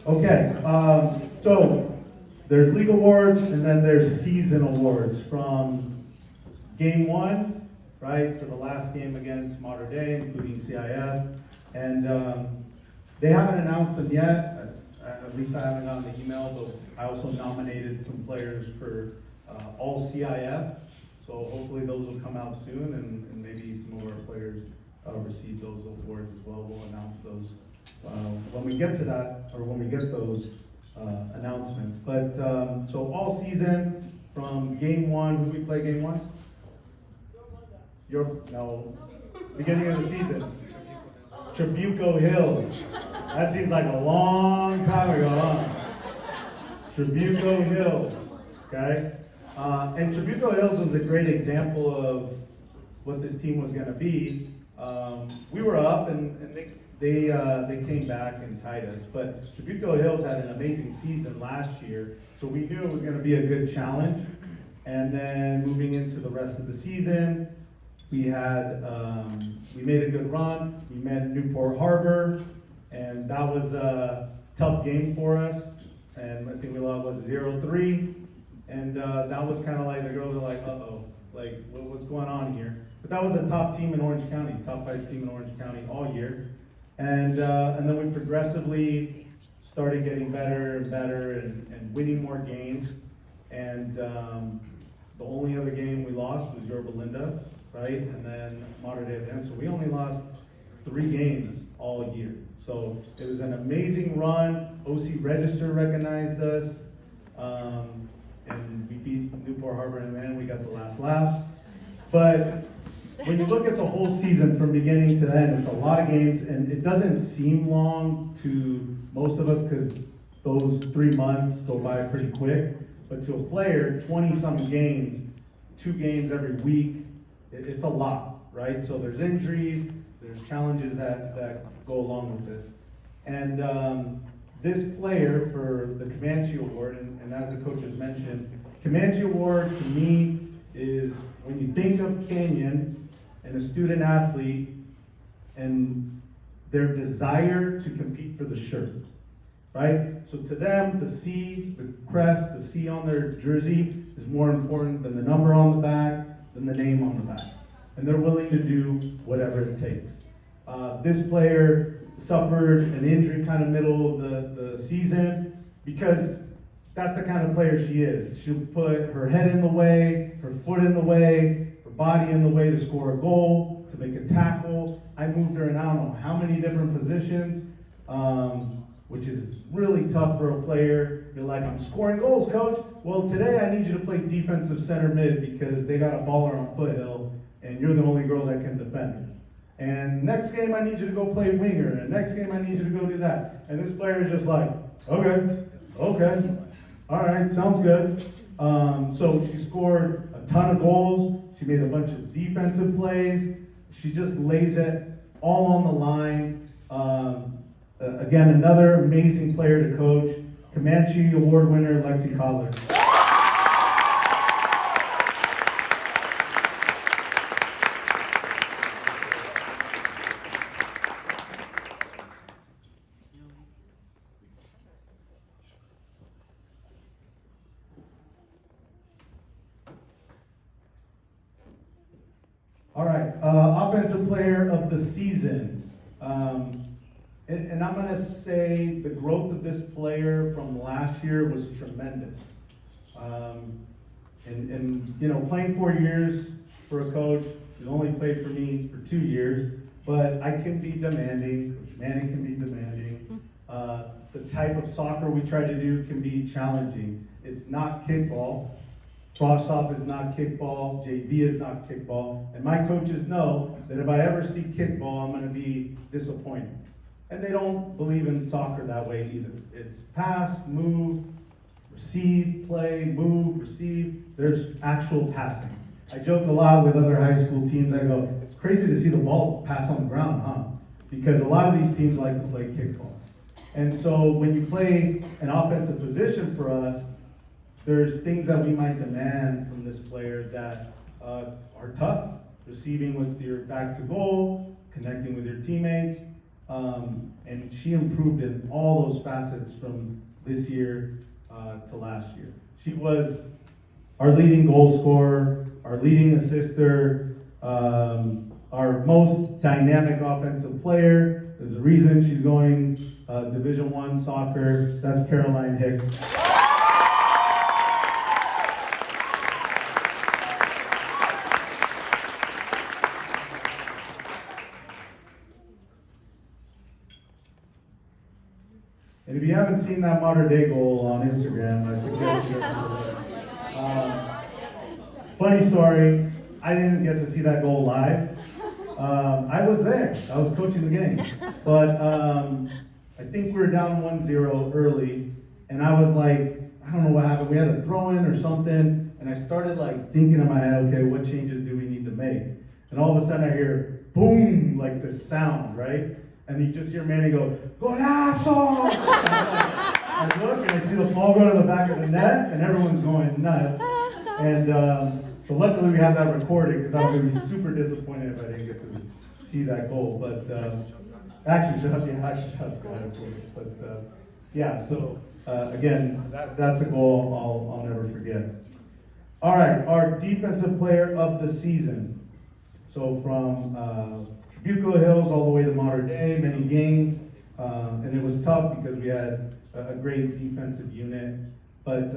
Okay, so there's league awards and then there's season awards from game one, right, to the last game against Mater Dei, including CIF. And they haven't announced them yet. At least I haven't gotten the email, but I also nominated some players for all CIF. So hopefully those will come out soon, and maybe some of our players receive those awards as well. We'll announce those when we get to that, or when we get those announcements. But so all season from game one, who we play game one? No, beginning of the season. Trabuco Hills. That seems like a long time ago, huh? Trabuco Hills, okay? And Trabuco Hills was a great example of what this team was going to be. We were up, and they came back and tied us. But Trabuco Hills had an amazing season last year, so we knew it was going to be a good challenge. And then moving into the rest of the season, we made a good run. We met Newport Harbor, and that was a tough game for us. And I think we lost 0-3. And that was kind of like, the girls were like, uh-oh, like what's going on here? But that was a top team in Orange County, top 5 team in Orange County all year. And then we progressively started getting better and better and winning more games. And the only other game we lost was Yorba Linda, right? And then Mater Dei then. So we only lost 3 games all year. So it was an amazing run. OC Register recognized us. And we beat Newport Harbor, and then we got the last laugh. But when you look at the whole season from beginning to end, it's a lot of games, and it doesn't seem long to most of us because those 3 months go by pretty quick. But to a player, 20-some games, 2 games every week, it's a lot, right? So there's injuries, there's challenges that go along with this. And this player for the Comanche Award, and as the coach has mentioned, Comanche Award to me is when you think of Canyon and a student athlete and their desire to compete for the shirt, right? So to them, the C, the crest, the C on their jersey is more important than the number on the back, than the name on the back. And they're willing to do whatever it takes. This player suffered an injury kind of middle of the season because that's the kind of player she is. She'll put her head in the way, her foot in the way, her body in the way to score a goal, to make a tackle. I moved her in I don't know how many different positions, which is really tough for a player. You're like, I'm scoring goals, coach. Well, today I need you to play defensive center mid because they got a baller on Foothill and you're the only girl that can defend her. And next game I need you to go play winger, and next game I need you to go do that. And this player is just like, okay, all right, sounds good. So she scored a ton of goals. She made a bunch of defensive plays. She just lays it all on the line. Again, another amazing player to coach. Comanche Award winner, Lexi Collar. All right, offensive player of the season. And I'm going to say the growth of this player from last year was tremendous. And you know, playing 4 years for a coach who only played for me for 2 years, but I can be demanding, Coach Manny can be demanding. The type of soccer we try to do can be challenging. It's not kickball. Frostoff is not kickball, JV is not kickball, and my coaches know that if I ever see kickball, I'm going to be disappointed. And they don't believe in soccer that way either. It's pass, move, receive, play, move, receive. There's actual passing. I joke a lot with other high school teams. I go, it's crazy to see the ball pass on the ground, huh? Because a lot of these teams like to play kickball. And so when you play an offensive position for us, there's things that we might demand from this player that are tough. Receiving with your back to goal, connecting with your teammates, And she improved in all those facets from this year to last year. She was our leading goal scorer, our leading assister, our most dynamic offensive player. There's a reason she's going Division I soccer. That's Caroline Hicks. And if you haven't seen that modern day goal on Instagram, I suggest you funny story, I didn't get to see that goal live. I was there, I was coaching the game. But I think we were down 1-0 early, and I was like, I don't know what happened, we had a throw in or something, and I started like thinking in my head, okay, what changes do we need to make? And all of a sudden I hear, boom, like this sound, right? And you just hear Manny go, golazo! I look and I see the ball go to the back of the net, and everyone's going nuts. And so luckily we have that recorded, because I was going to be super disappointed if I didn't get to see that goal. But action shots go ahead, of course. But yeah, so again, that's a goal I'll never forget. All right, our defensive player of the season. So from Tribuco Hills all the way to modern day, many games, and it was tough because we had a great defensive unit. But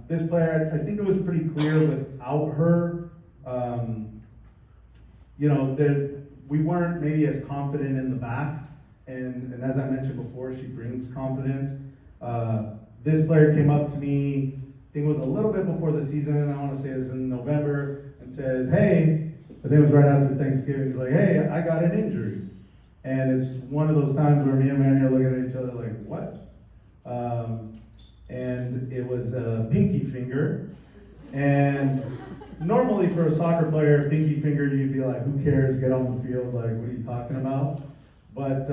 this player, I think it was pretty clear without her, we weren't maybe as confident in the back. And as I mentioned before, she brings confidence. This player came up to me, I think it was a little bit before the season, I want to say it was in November, and says, hey, I think it was right after Thanksgiving, he's like, hey, I got an injury. And it's one of those times where me and Manny are looking at each other like, what? And it was a pinky finger. And normally for a soccer player, pinky finger, you'd be like, who cares, get on the field, like, what are you talking about? But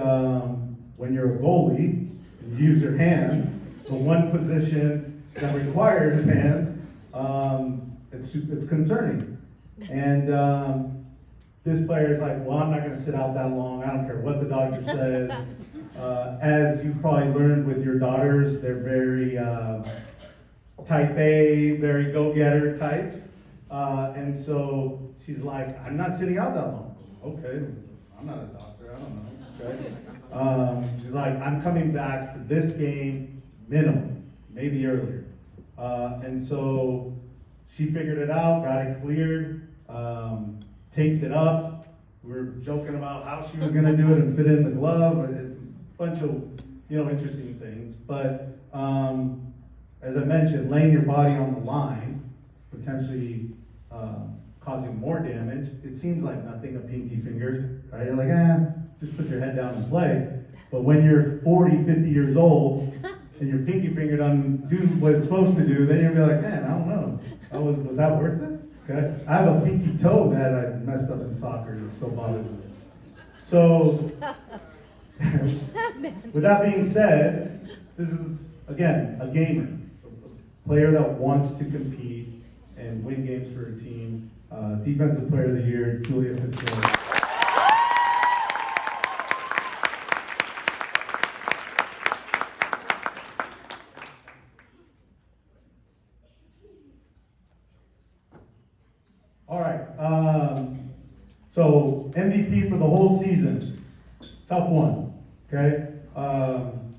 when you're a goalie, and you use your hands, the one position that requires hands, it's concerning. And this player is like, well, I'm not going to sit out that long. I don't care what the doctor says. As you probably learned with your daughters, they're very type A, very go-getter types. And so she's like, I'm not sitting out that long. Okay, I'm not a doctor, I don't know. Okay. She's like, I'm coming back for this game, minimum, maybe earlier. And so she figured it out, got it cleared, taped it up. We were joking about how she was going to do it and fit it in the glove. It's a bunch of interesting things. But as I mentioned, laying your body on the line, potentially causing more damage. It seems like nothing, a pinky finger, right? You're like, just put your head down and play. But when you're 40, 50 years old, and your pinky finger doesn't do what it's supposed to do, then you'll be like, man, I don't know. Was that worth it? Okay. I have a pinky toe that I messed up in soccer and it still bothers me. So, with that being said, this is, again, a gamer. A player that wants to compete and win games for a team. Defensive Player of the Year, Julia Fitzgerald. All right, so MVP for the whole season, tough one, okay?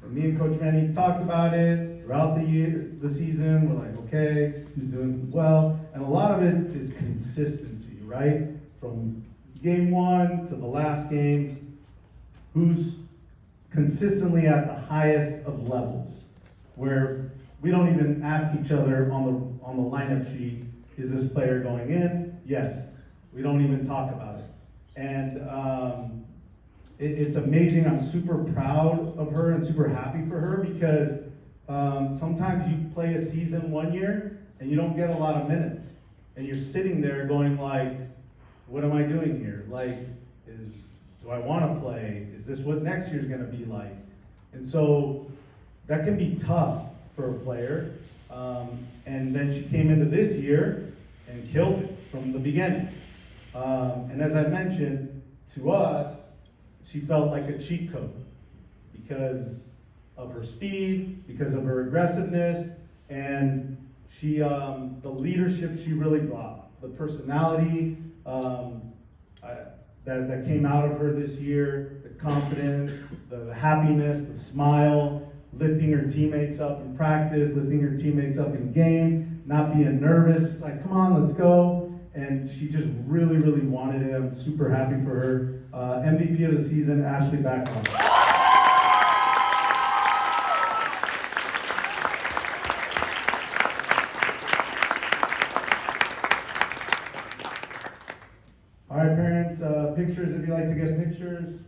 Me and Coach Manny talked about it throughout the season. We're like, okay, he's doing well. And a lot of it is consistency, right? From game one to the last game, who's consistently at the highest of levels, where we don't even ask each other on the lineup sheet, is this player going in? Yes. We don't even talk about it. And it's amazing. I'm super proud of her and super happy for her, because sometimes you play a season one year and you don't get a lot of minutes. And you're sitting there going like, what am I doing here? Like, do I want to play? Is this what next year's going to be like? And so that can be tough for a player. And then she came into this year and killed it from the beginning. And as I mentioned, to us, she felt like a cheat code because of her speed, because of her aggressiveness, and she, the leadership she really brought, the personality that came out of her this year, the confidence, the happiness, the smile, lifting her teammates up in practice, lifting her teammates up in games, not being nervous, just like, come on, let's go. And she just really, really wanted it. I'm super happy for her. MVP of the season, Ashley Backhouse. All right, parents, pictures if you like to get pictures.